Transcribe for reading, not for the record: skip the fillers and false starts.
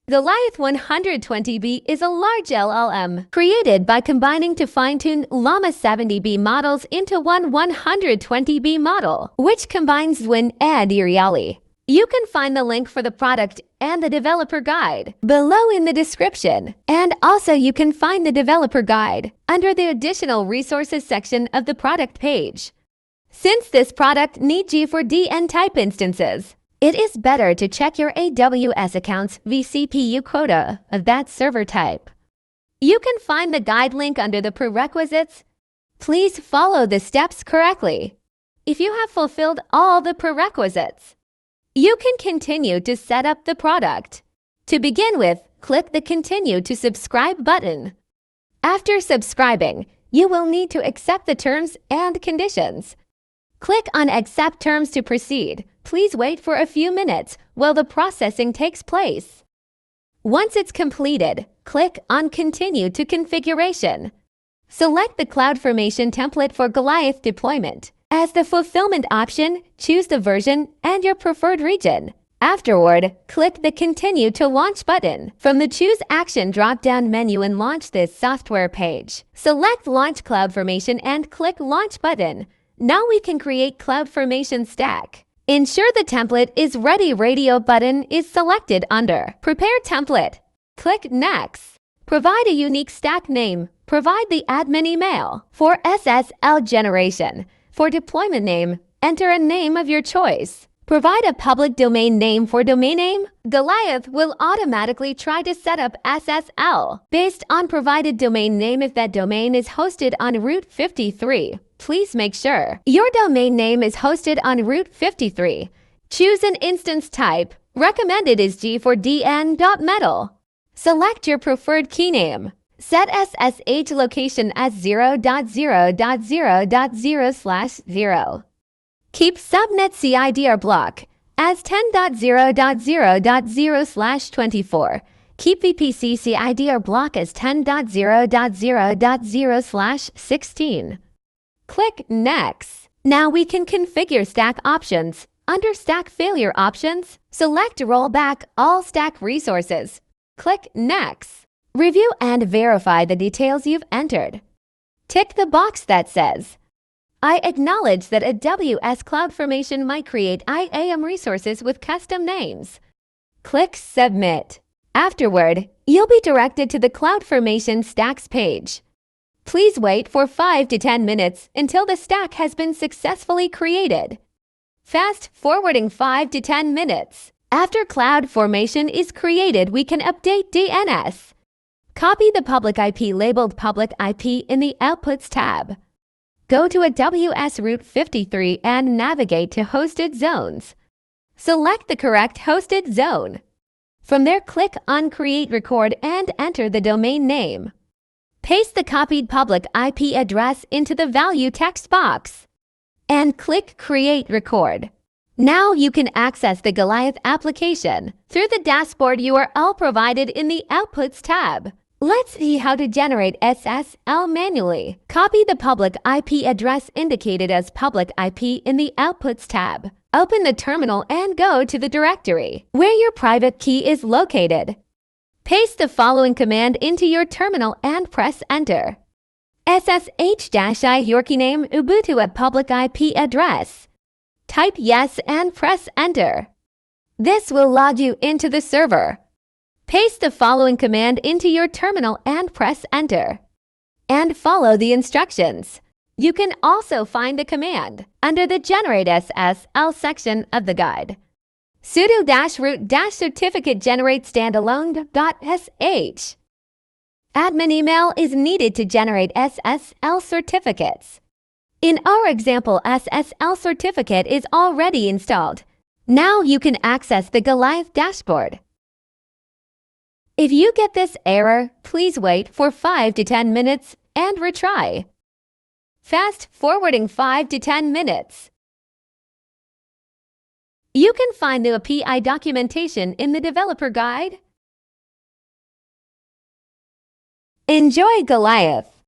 Goliath 120B is a large LLM created by combining to fine-tune Llama 70B models into one 120B model, which combines Win and Iriali. You can find the link for the product and the developer guide below in the description. And also you can find the developer guide under the additional resources section of the product page. Since this product needs G4D and type instances, it is better to check your AWS account's vCPU quota of that server type. You can find the guide link under the prerequisites. Please follow the steps correctly. If you have fulfilled all the prerequisites, you can continue to set up the product. To begin with, click the Continue to Subscribe button. After subscribing, you will need to accept the terms and conditions. Click on Accept Terms to proceed. Please wait for a few minutes while the processing takes place. Once it's completed, click on Continue to Configuration. Select the CloudFormation template for Goliath deployment. As the fulfillment option, choose the version and your preferred region. Afterward, click the Continue to Launch button from the Choose Action drop-down menu and launch this software page. Select Launch CloudFormation and click Launch button. Now we can create CloudFormation stack. Ensure the template is ready. Radio button is selected under Prepare Template. Click Next. Provide a unique stack name. Provide the admin email. For SSL generation, for deployment name, enter a name of your choice. Provide a public domain name for domain name. Goliath will automatically try to set up SSL based on provided domain name if that domain is hosted on Route 53. Please make sure your domain name is hosted on Route 53. Choose an instance type. Recommended is G4DN.metal. Select your preferred key name. Set SSH location as 0.0.0.0/0. Keep subnet CIDR block as 10.0.0.0/24. Keep VPC CIDR block as 10.0.0.0/16. Click Next. Now we can configure stack options. Under Stack Failure Options, select Rollback all stack resources. Click Next. Review and verify the details you've entered. Tick the box that says, I acknowledge that AWS CloudFormation might create IAM resources with custom names. Click Submit. Afterward, you'll be directed to the CloudFormation Stacks page. Please wait for 5 to 10 minutes until the stack has been successfully created. Fast forwarding 5 to 10 minutes. After CloudFormation is created, we can update DNS. Copy the public IP labeled Public IP in the Outputs tab. Go to AWS Route 53 and navigate to Hosted Zones. Select the correct hosted zone. From there, click on Create Record and enter the domain name. Paste the copied public IP address into the value text box and click Create Record. Now you can access the Goliath application through the dashboard URL provided in the Outputs tab. Let's see how to generate SSL manually. Copy the public IP address indicated as public IP in the Outputs tab. Open the terminal and go to the directory where your private key is located. Paste the following command into your terminal and press Enter. SSH-I your key name Ubuntu at public IP address. Type yes and press Enter. This will log you into the server. Paste the following command into your terminal and press Enter. And follow the instructions. You can also find the command under the Generate SSL section of the guide. sudo-root-certificate generate standalone.sh. Admin email is needed to generate SSL certificates. In our example, SSL certificate is already installed. Now you can access the Goliath dashboard. If you get this error, please wait for 5 to 10 minutes and retry. Fast forwarding 5 to 10 minutes. You can find the API documentation in the developer guide. Enjoy Goliath!